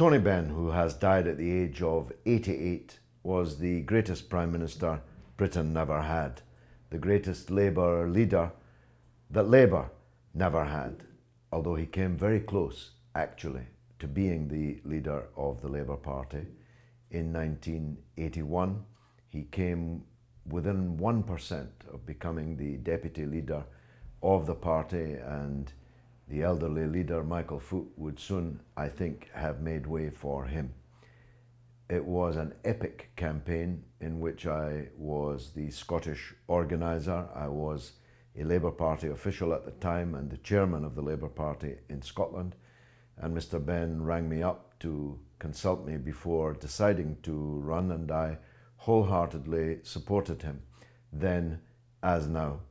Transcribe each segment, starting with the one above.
Tony Benn, who has died at the age of 88, was the greatest Prime Minister Britain never had, the greatest Labour leader that Labour never had, although he came very close, actually, to being the leader of the Labour Party. In 1981, he came within 1% of becoming the deputy leader of the party, and the elderly leader, Michael Foot, would soon, I think, have made way for him. It was an epic campaign in which I was the Scottish organiser. I was a Labour Party official at the time and the chairman of the Labour Party in Scotland. And Mr. Benn rang me up to consult me before deciding to run, and I wholeheartedly supported him, then as now.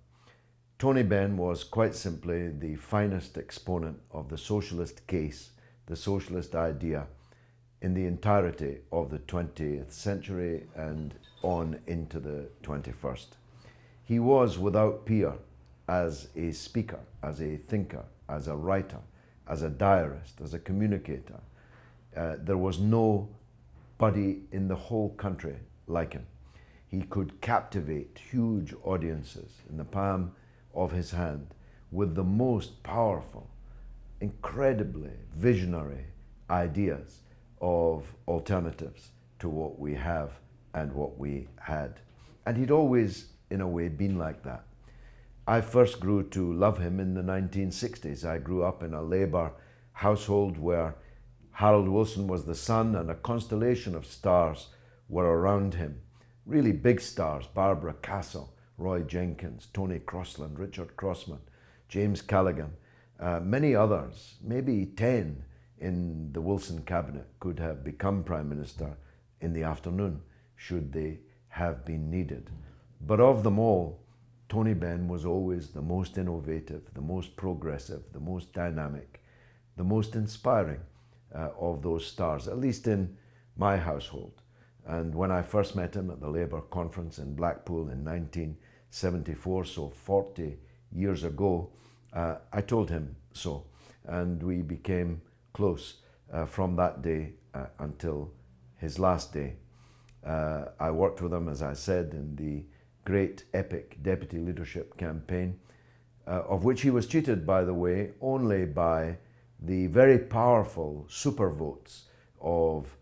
Tony Benn was quite simply the finest exponent of the socialist case, the socialist idea, in the entirety of the 20th century and on into the 21st. He was without peer as a speaker, as a thinker, as a writer, as a diarist, as a communicator. There was nobody in the whole country like him. He could captivate huge audiences in the palm of his hand with the most powerful, incredibly visionary ideas of alternatives to what we have and what we had. And he'd always, in a way, been like that. I first grew to love him in the 1960s. I grew up in a Labour household where Harold Wilson was the sun and a constellation of stars were around him. Really big stars: Barbara Castle, Roy Jenkins, Tony Crosland, Richard Crossman, James Callaghan, many others, maybe 10 in the Wilson cabinet could have become Prime Minister in the afternoon should they have been needed. But of them all, Tony Benn was always the most innovative, the most progressive, the most dynamic, the most inspiring of those stars, at least in my household. And when I first met him at the Labour conference in Blackpool in 1974, so 40 years ago, I told him so. And we became close from that day until his last day. I worked with him, as I said, in the great epic deputy leadership campaign, of which he was cheated, by the way, only by the very powerful super votes of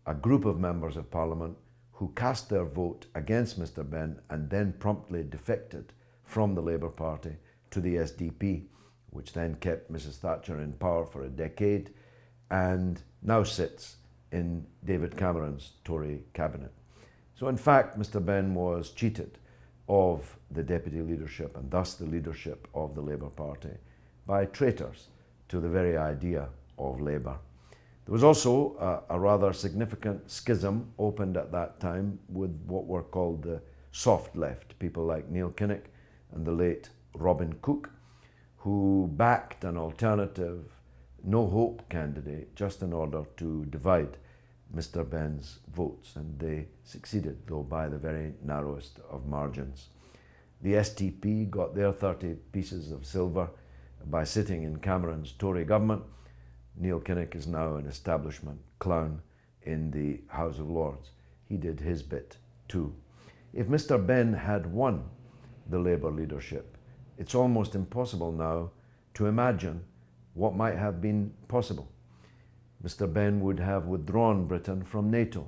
a group of members of Parliament who cast their vote against Mr. Benn and then promptly defected from the Labour Party to the SDP, which then kept Mrs. Thatcher in power for a decade and now sits in David Cameron's Tory cabinet. So in fact, Mr. Benn was cheated of the deputy leadership and thus the leadership of the Labour Party by traitors to the very idea of Labour. There was also a rather significant schism opened at that time with what were called the soft left, people like Neil Kinnock and the late Robin Cook, who backed an alternative, no-hope candidate just in order to divide Mr. Benn's votes, and they succeeded, though by the very narrowest of margins. The STP got their 30 pieces of silver by sitting in Cameron's Tory government. Neil Kinnock is now an establishment clown in the House of Lords. He did his bit too. If Mr. Benn had won the Labour leadership, it's almost impossible now to imagine what might have been possible. Mr. Benn would have withdrawn Britain from NATO,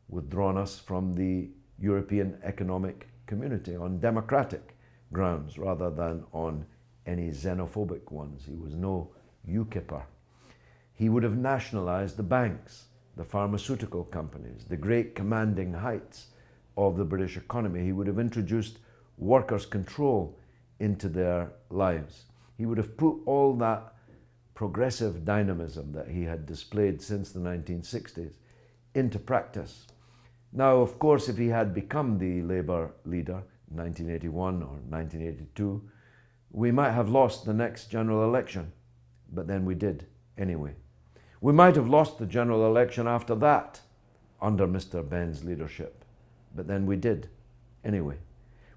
withdrawn us from the European Economic Community on democratic grounds rather than on any xenophobic ones. He was no UKIPper. He would have nationalised the banks, the pharmaceutical companies, the great commanding heights of the British economy. He would have introduced workers' control into their lives. He would have put all that progressive dynamism that he had displayed since the 1960s into practice. Now, of course, if he had become the Labour leader in 1981 or 1982, we might have lost the next general election, but then we did anyway. We might have lost the general election after that under Mr. Benn's leadership, but then we did anyway.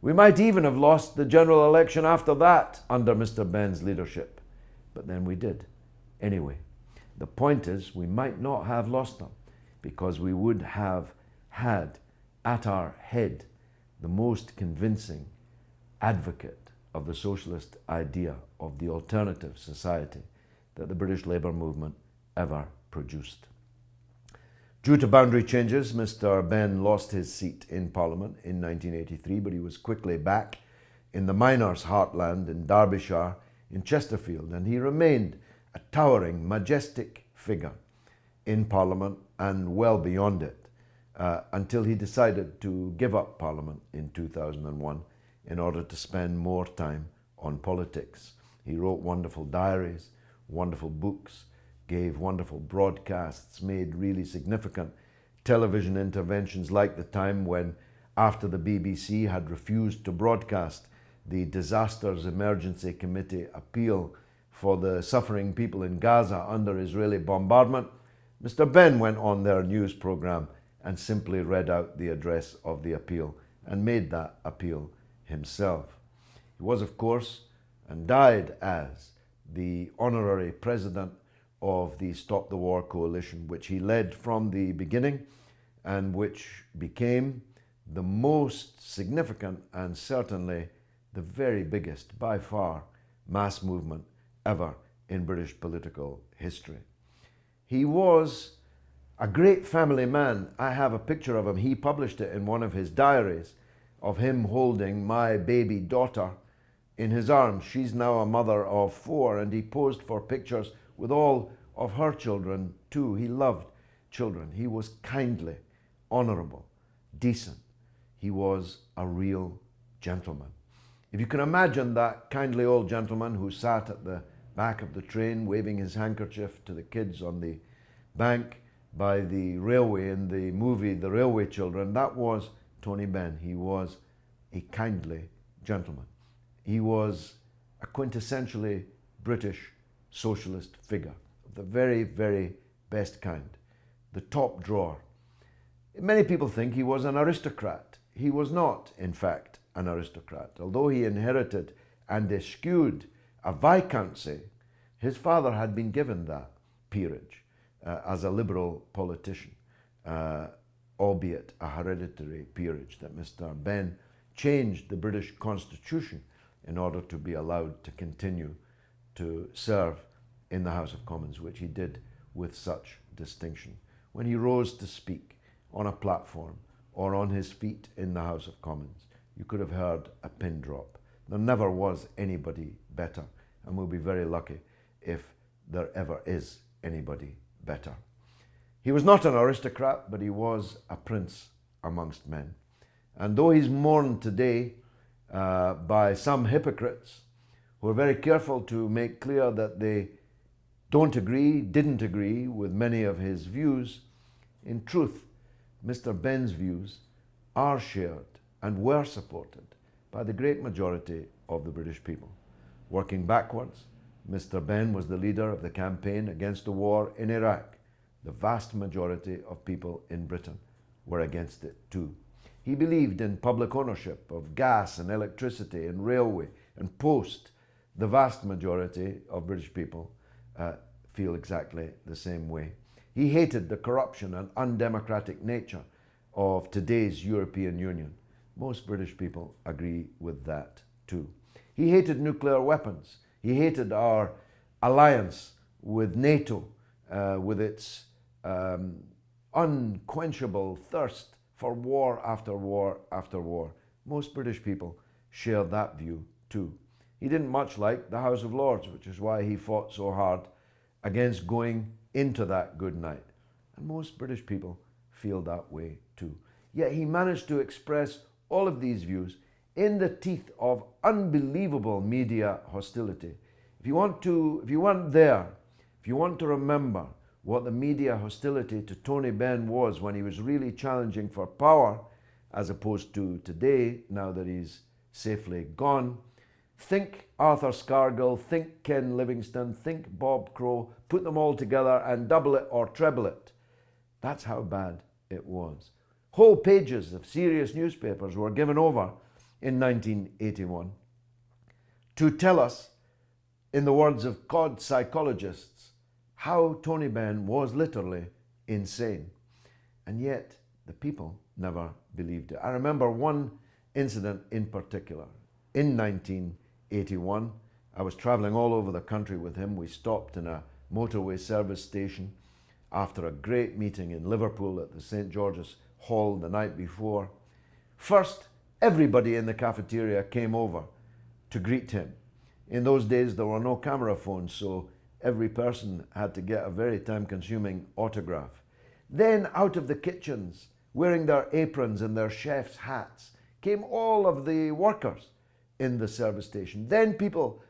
We might even have lost the general election after that under Mr. Benn's leadership, but then we did anyway. The point is, we might not have lost them, because we would have had at our head the most convincing advocate of the socialist idea of the alternative society that the British Labour movement ever produced. Due to boundary changes, Mr. Benn lost his seat in Parliament in 1983, but he was quickly back in the miners' heartland in Derbyshire, in Chesterfield, and he remained a towering, majestic figure in Parliament and well beyond it, until he decided to give up Parliament in 2001 in order to spend more time on politics. He wrote wonderful diaries, wonderful books, gave wonderful broadcasts, made really significant television interventions, like the time when, after the BBC had refused to broadcast the Disasters Emergency Committee appeal for the suffering people in Gaza under Israeli bombardment, Mr. Benn went on their news programme and simply read out the address of the appeal and made that appeal himself. He was, of course, and died as the honorary president of the Stop the War coalition, which he led from the beginning and which became the most significant and certainly the very biggest, by far, mass movement ever in British political history. He was a great family man. I have a picture of him. He published it in one of his diaries, of him holding my baby daughter in his arms. She's now a mother of 4, and he posed for pictures with all of her children too. He loved children. He was kindly, honourable, decent. He was a real gentleman. If you can imagine that kindly old gentleman who sat at the back of the train waving his handkerchief to the kids on the bank by the railway in the movie The Railway Children, that was Tony Benn. He was a kindly gentleman. He was a quintessentially British socialist figure of the very, very best kind, the top drawer. Many people think he was an aristocrat. He was not, in fact, an aristocrat. Although he inherited and eschewed a viscountcy, his father had been given that peerage as a liberal politician, albeit a hereditary peerage, that Mr. Benn changed the British Constitution in order to be allowed to continue to serve in the House of Commons, which he did with such distinction. When he rose to speak on a platform or on his feet in the House of Commons, you could have heard a pin drop. There never was anybody better, and we'll be very lucky if there ever is anybody better. He was not an aristocrat, but he was a prince amongst men. And though he's mourned today by some hypocrites who are very careful to make clear that they didn't agree with many of his views, in truth, Mr. Benn's views are shared and were supported by the great majority of the British people. Working backwards, Mr. Benn was the leader of the campaign against the war in Iraq. The vast majority of people in Britain were against it too. He believed in public ownership of gas and electricity and railway and post. The vast majority of British people feel exactly the same way. He hated the corruption and undemocratic nature of today's European Union. Most British people agree with that too. He hated nuclear weapons. He hated our alliance with NATO, with its unquenchable thirst for war after war after war. Most British people share that view too. He didn't much like the House of Lords, which is why he fought so hard against going into that good night. And most British people feel that way too. Yet he managed to express all of these views in the teeth of unbelievable media hostility. If you want to remember what the media hostility to Tony Benn was when he was really challenging for power, as opposed to today, now that he's safely gone, think Arthur Scargill, think Ken Livingstone, think Bob Crow, put them all together and double it or treble it. That's how bad it was. Whole pages of serious newspapers were given over in 1981 to tell us, in the words of cod psychologists, how Tony Benn was literally insane. And yet the people never believed it. I remember one incident in particular. In 1981, I was traveling all over the country with him. We stopped in a motorway service station after a great meeting in Liverpool at the St. George's Hall the night before. First, everybody in the cafeteria came over to greet him. In those days, there were no camera phones, so every person had to get a very time-consuming autograph. Then out of the kitchens, wearing their aprons and their chef's hats, came all of the workers in the service station. Then people,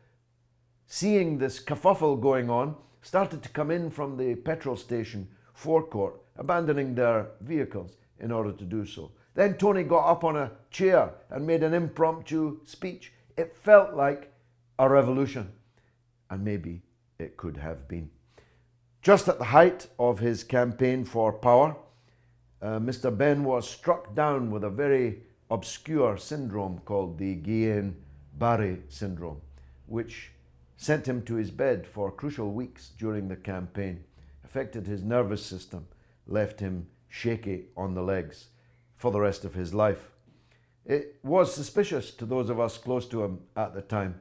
seeing this kerfuffle going on, started to come in from the petrol station forecourt, abandoning their vehicles in order to do so. Then Tony got up on a chair and made an impromptu speech. It felt like a revolution, and maybe it could have been. Just at the height of his campaign for power, Mr. Benn was struck down with a very obscure syndrome called the Guillain-Barré syndrome, which sent him to his bed for crucial weeks during the campaign, affected his nervous system, left him shaky on the legs for the rest of his life. It was suspicious to those of us close to him at the time,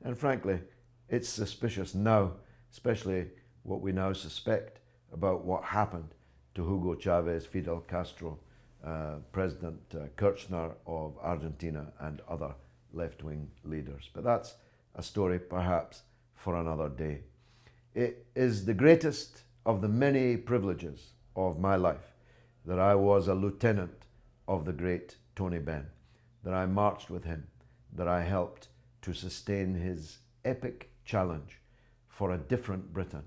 and frankly, it's suspicious now, especially what we now suspect about what happened to Hugo Chavez, Fidel Castro, President Kirchner of Argentina, and other left-wing leaders. But that's a story perhaps for another day. It is the greatest of the many privileges of my life that I was a lieutenant of the great Tony Benn, that I marched with him, that I helped to sustain his epic challenge for a different Britain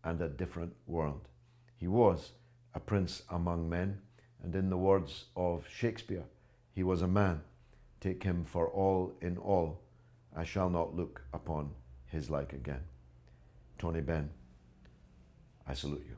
and a different world. He was a prince among men, and in the words of Shakespeare, he was a man. Take him for all in all. I shall not look upon his like again. Tony Benn, I salute you.